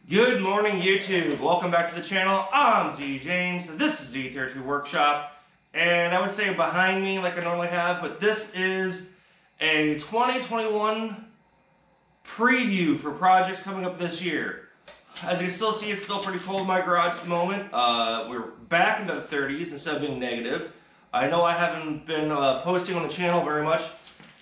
Good morning, YouTube. Welcome back to the channel. I'm Z James. This is Z32 Workshop, and I would say behind me, like I normally have, but this is a 2021 preview for projects coming up this year. As you can still see, it's still pretty cold in my garage at the moment. We're back into the 30s instead of being negative. I know I haven't been posting on the channel very much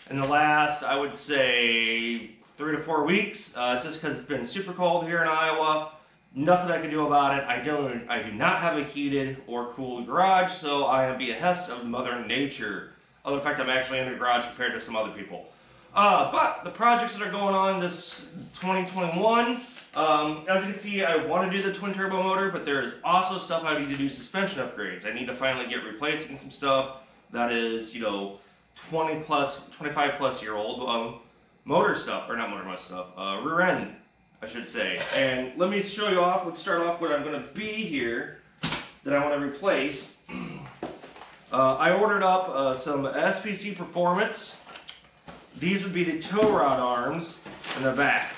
in the last, I would say, 3 to 4 weeks. It's just because it's been super cold here in Iowa. Nothing I can do about it. I do not have a heated or cooled garage, so I am behest of Mother Nature. Other fact, I'm actually in the garage compared to some other people. But the projects that are going on this 2021, as you can see, I want to do the twin turbo motor, but there is also stuff I need to do suspension upgrades. I need to finally get replacing some stuff that is, 25 plus year old motor stuff, or not motor stuff, rear end, I should say. And let me show you off. Let's start off what I'm going to be here that I want to replace. I ordered up some SPC Performance. These would be the tow rod arms in the back.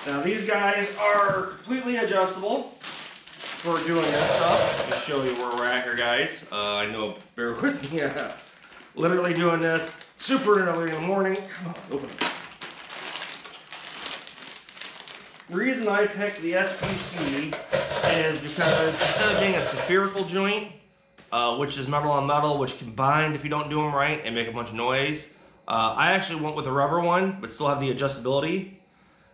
Now these guys are completely adjustable for doing this stuff. Let me show you where we're at here, guys. I know, bear with me. Literally doing this super early in the morning. Come on, open it. The reason I picked the SPC is because instead of being a spherical joint, which is metal on metal, which can bind if you don't do them right and make a bunch of noise, I actually went with a rubber one, but still have the adjustability.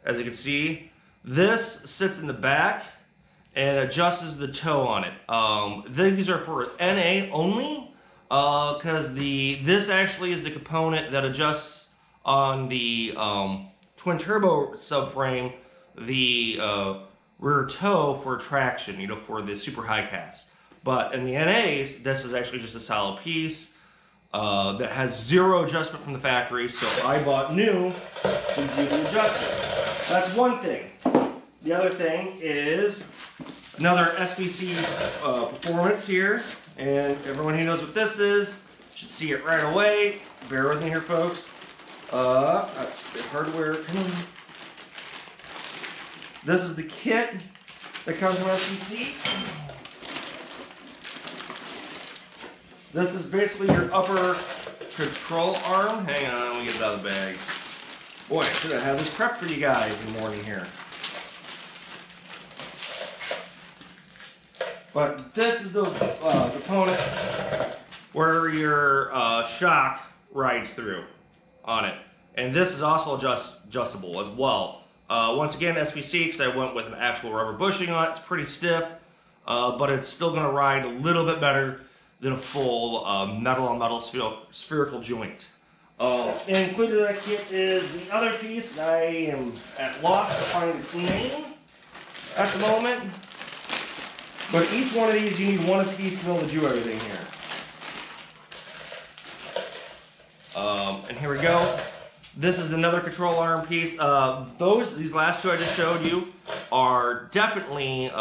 As you can see, this sits in the back and adjusts the toe on it. These are for NA only, because this actually is the component that adjusts on the twin turbo subframe the rear toe for traction, for the super high cast. But in the NAs, this is actually just a solid piece that has zero adjustment from the factory, so I bought new to do the adjustment. That's one thing. The other thing is another SPC Performance here, and everyone who knows what this is should see it right away. Bear with me here, folks. That's the hardware. Come on. This is the kit that comes from SPC. This is basically your upper control arm. Hang on, let me get it out of the bag. Boy, I should have had this prepped for you guys in the morning here. But this is the component where your shock rides through on it. And this is also adjustable as well. Once again, SPC, because I went with an actual rubber bushing on it. It's pretty stiff, but it's still going to ride a little bit better than a full metal-on-metal spherical joint. Included in that kit is the other piece, and I am at loss to find its name at the moment. But each one of these, you need one piece to be able to do everything here. And here we go. This is another control arm piece. These last two I just showed you are definitely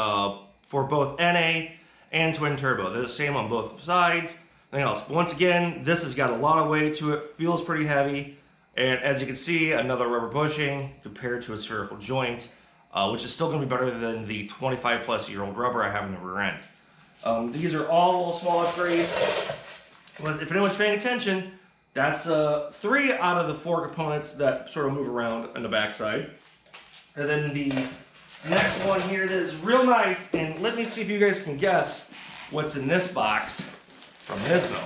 for both NA and twin turbo. They're the same on both sides. Nothing else. Once again, this has got a lot of weight to it, feels pretty heavy, and as you can see, another rubber bushing compared to a spherical joint, which is still going to be better than the 25 plus year old rubber I have in the rear end. These are all little small upgrades. If anyone's paying attention, that's 3 out of the 4 components that sort of move around on the backside. And then the next one here that is real nice, and let me see if you guys can guess what's in this box from Nismo.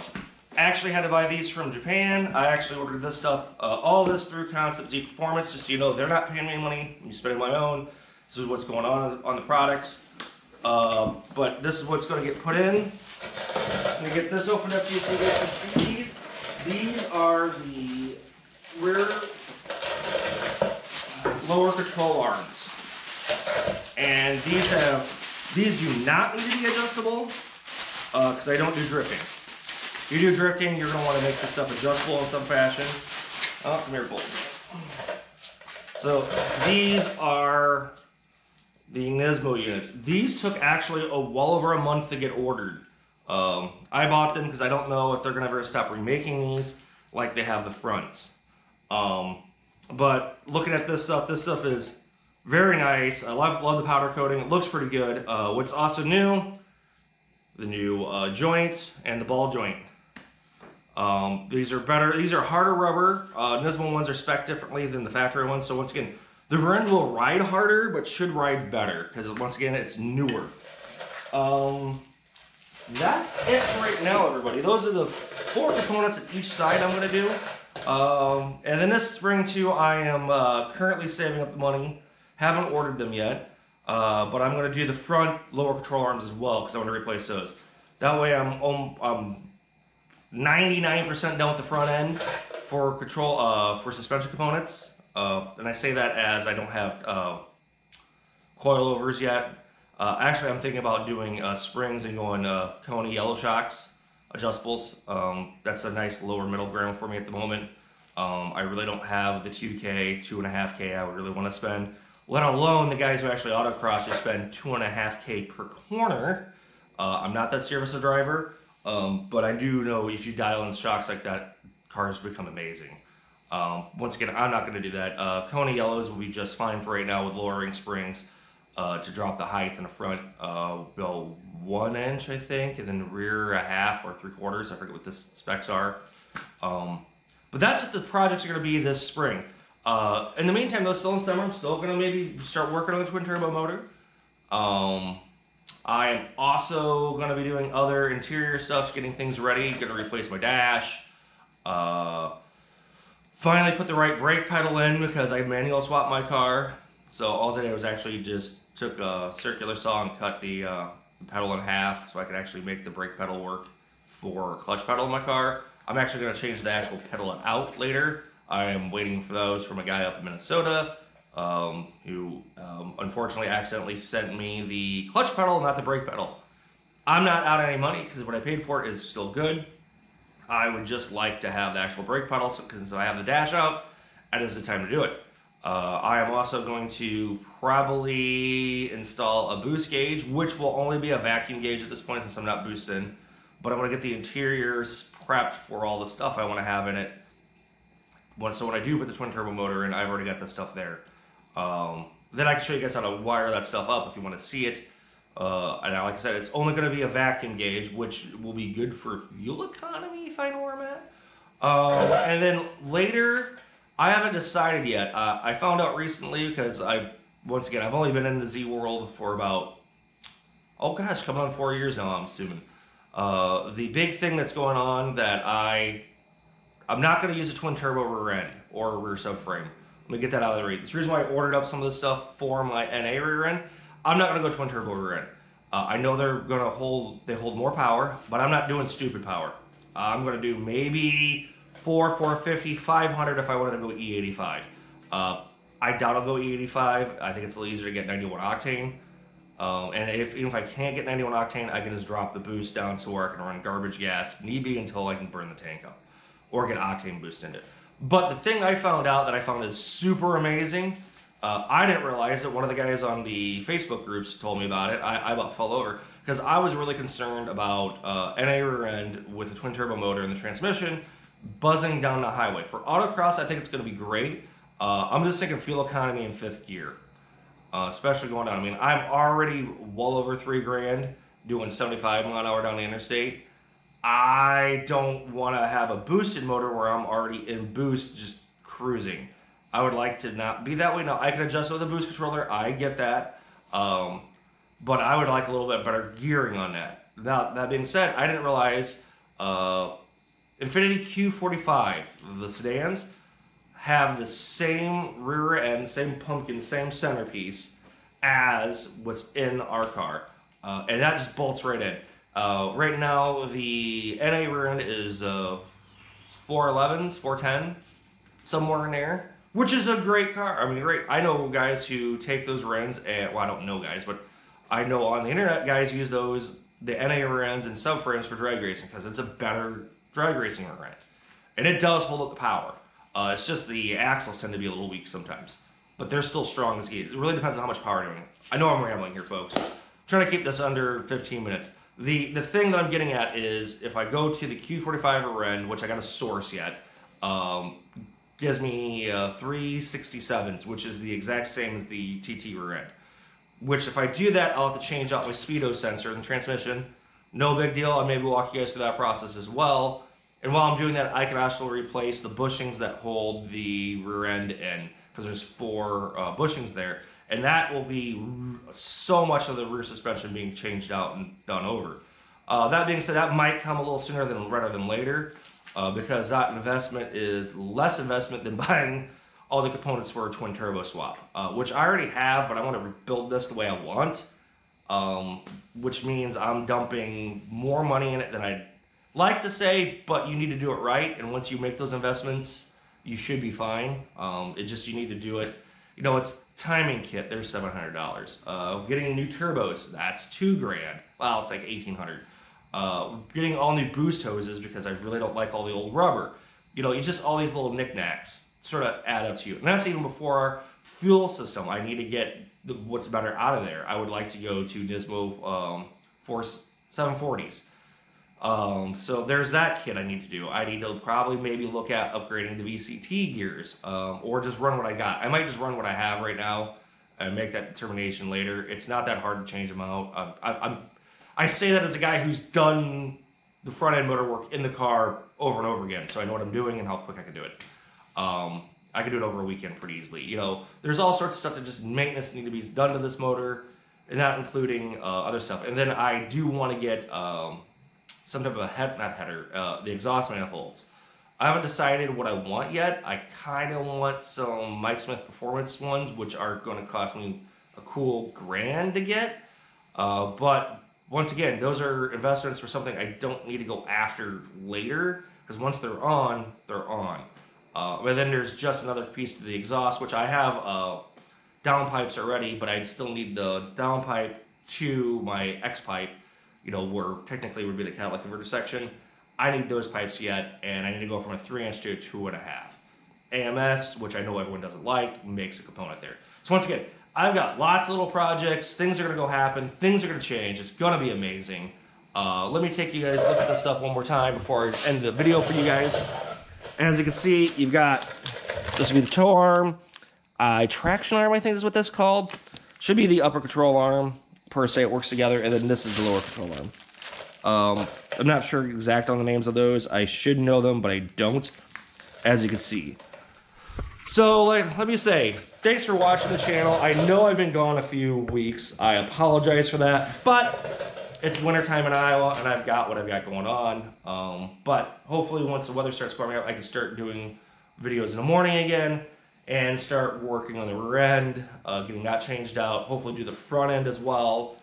I actually had to buy these from Japan. I actually ordered this stuff, all this through Concept Z Performance, just so you know they're not paying me money. I'm spending my own. This is what's going on the products. But this is what's going to get put in. Let me get this opened up to you so you guys can see these. These are the rear lower control arms. And these do not need to be adjustable because I don't do drifting. If you do drifting, you're going to want to make this stuff adjustable in some fashion. Oh, come here, Bolt. So these are the Nismo Units. These took actually well over a month to get ordered. I bought them because I don't know if they're going to ever stop remaking these like they have the fronts. But looking at this stuff is Very nice. I love the powder coating. It looks pretty good. What's also new, the new joints and the ball joint. These are better. These are harder rubber. Nismo ones are spec'd differently than the factory ones. So once again, the rear end will ride harder, but should ride better because once again, it's newer. That's it right now, everybody. Those are the 4 components at each side I'm going to do. And then this spring too, I am currently saving up the money. Haven't ordered them yet, but I'm going to do the front lower control arms as well because I want to replace those. That way I'm 99% done with the front end for control for suspension components. And I say that as I don't have coilovers yet. Actually, I'm thinking about doing springs and going Koni yellow shocks, adjustables. That's a nice lower middle ground for me at the moment. I really don't have the 2K, 2.5K I would really want to spend, let alone the guys who actually autocross who spend 2.5K per corner. I'm not that serious a driver, but I do know if you dial in shocks like that, cars become amazing. Once again, I'm not going to do that. Koni yellows will be just fine for right now with lowering springs. To drop the height in the front, go 1 inch, I think, and then the rear 1/2 or 3/4. I forget what the specs are. But that's what the projects are going to be this spring. In the meantime, though, still in summer, I'm still going to maybe start working on the twin turbo motor. I am also going to be doing other interior stuff, getting things ready, going to replace my dash. Finally put the right brake pedal in because I manual swapped my car. So all I did was actually just took a circular saw and cut the pedal in half so I could actually make the brake pedal work for clutch pedal in my car. I'm actually going to change the actual pedal out later. I am waiting for those from a guy up in Minnesota who unfortunately accidentally sent me the clutch pedal, not the brake pedal. I'm not out any money because what I paid for it is still good. I would just like to have the actual brake pedal because since I have the dash out, that is the time to do it. I am also going to probably install a boost gauge, which will only be a vacuum gauge at this point since I'm not boosting. But I'm going to get the interiors prepped for all the stuff I want to have in it. So when I do put the twin turbo motor in, I've already got the stuff there. Then I can show you guys how to wire that stuff up if you want to see it. And like I said, it's only going to be a vacuum gauge, which will be good for fuel economy if I know where I'm at. And then later, I haven't decided yet. I found out recently because once again, I've only been in the Z world for about, oh gosh, coming on 4 years now, I'm assuming. The big thing that's going on that I'm not going to use a twin turbo rear end or a rear subframe. Let me get that out of the way. That's the reason why I ordered up some of the stuff for my NA rear end. I'm not going to go twin turbo rear end. I know they hold more power, but I'm not doing stupid power. I'm going to do maybe 450, 500 if I wanted to go E85. I doubt I'll go E85. I think it's a little easier to get 91 octane. And even if I can't get 91 octane, I can just drop the boost down so where I can run garbage gas, need be, until I can burn the tank up or get octane boost in it. But the thing I found out that I found is super amazing, I didn't realize it. One of the guys on the Facebook groups told me about it. I about fell over because I was really concerned about NA rear end with a twin turbo motor and the transmission buzzing down the highway. For autocross, I think it's going to be great. I'm just thinking fuel economy in 5th gear, especially going down. I mean, I'm already well over $3,000 doing 75 mile an hour down the interstate. I don't want to have a boosted motor where I'm already in boost just cruising. I would like to not be that way. Now, I can adjust with a boost controller. I get that. But I would like a little bit better gearing on that. Now, that being said, I didn't realize Infiniti Q45, the sedans, have the same rear end, same pumpkin, same centerpiece as what's in our car. And that just bolts right in. Right now, the NA rear end is 411s, 410, somewhere in there, which is a great car. I mean, great. I know guys who take those rear ends, and, well, I don't know guys, but I know on the internet guys use those, the NA rear ends and subframes for drag racing because it's a better drag racing rear end. And it does hold up the power. It's just the axles tend to be a little weak sometimes, but they're still strong as geese. It really depends on how much power you're doing. I know I'm rambling here, folks. I'm trying to keep this under 15 minutes. The thing that I'm getting at is if I go to the Q45 rear end, which I got to source yet, gives me 367s, which is the exact same as the TT rear end. Which if I do that, I'll have to change out my speedo sensor in the transmission. No big deal. I'll maybe walk you guys through that process as well. And while I'm doing that, I can also replace the bushings that hold the rear end in, because there's 4 bushings there. And that will be so much of the rear suspension being changed out and done over. That being said, that might come a little sooner rather than later, because that investment is less investment than buying all the components for a twin turbo swap, which I already have, but I want to rebuild this the way I want, which means I'm dumping more money in it than I'd like to say, but you need to do it right. And once you make those investments, you should be fine. You need to do it. You know, it's timing kit, there's $700. Getting new turbos, that's $2,000. Well, it's like $1,800. Getting all new boost hoses because I really don't like all the old rubber. You know, it's just all these little knickknacks sort of add up to you. And that's even before our fuel system. I need to get what's better out of there. I would like to go to Nismo 740s. So there's that kit I need to do. I need to probably maybe look at upgrading the VCT gears, or just run what I got. I might just run what I have right now and make that determination later. It's not that hard to change them out. I say that as a guy who's done the front end motor work in the car over and over again, so I know what I'm doing and how quick I can do it. I can do it over a weekend pretty easily. You know, there's all sorts of stuff that just maintenance need to be done to this motor, and not including other stuff. And then I do want to get some type of the exhaust manifolds. I haven't decided what I want yet. I kind of want some Mike Smith Performance ones, which are going to cost me a cool $1,000 to get. But once again, those are investments for something I don't need to go after later, because once they're on, they're on. But then there's just another piece to the exhaust, which I have downpipes already, but I still need the downpipe to my X pipe, you know, where technically would be the catalytic converter section. I need those pipes yet, and I need to go from a 3-inch to a 2.5. AMS, which I know everyone doesn't like, makes a component there. So once again, I've got lots of little projects. Things are going to go happen. Things are going to change. It's going to be amazing. Let me take you guys a look at this stuff one more time before I end the video for you guys. As you can see, you've got, this will be the tow arm. Traction arm, I think is what that's called. Should be the upper control arm, per se, it works together. And then this is the lower control arm. I'm not sure exact on the names of those. I should know them, but I don't, as you can see. So, let me say, thanks for watching the channel. I know I've been gone a few weeks. I apologize for that, but it's wintertime in Iowa, and I've got what I've got going on. But hopefully once the weather starts warming up, I can start doing videos in the morning again and start working on the rear end, getting that changed out. Hopefully do the front end as well.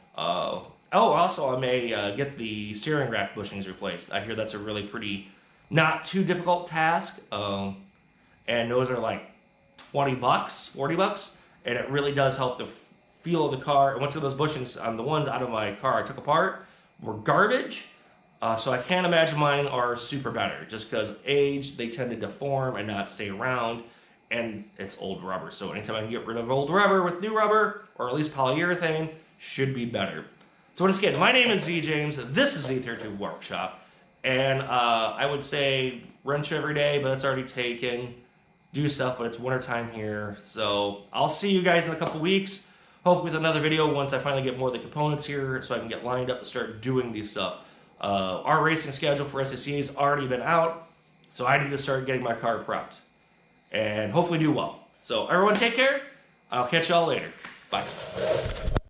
Also, I may get the steering rack bushings replaced. I hear that's a really pretty, not too difficult task. And those are like $20, $40, and it really does help the feel of the car. And once those bushings, the ones out of my car I took apart, were garbage. So I can't imagine mine are super better, just because age, they tend to deform and not stay around, and it's old rubber. So anytime I can get rid of old rubber with new rubber, or at least polyurethane, should be better. So once again, my name is Z James. This is the 32 Workshop, and I would say wrench every day, but that's already taken. Do stuff, but it's wintertime here. So I'll see you guys in a couple weeks. Hopefully with another video once I finally get more of the components here so I can get lined up to start doing these stuff. Our racing schedule for SPC has already been out, so I need to start getting my car prepped and hopefully do well. So everyone take care. I'll catch y'all later. Bye.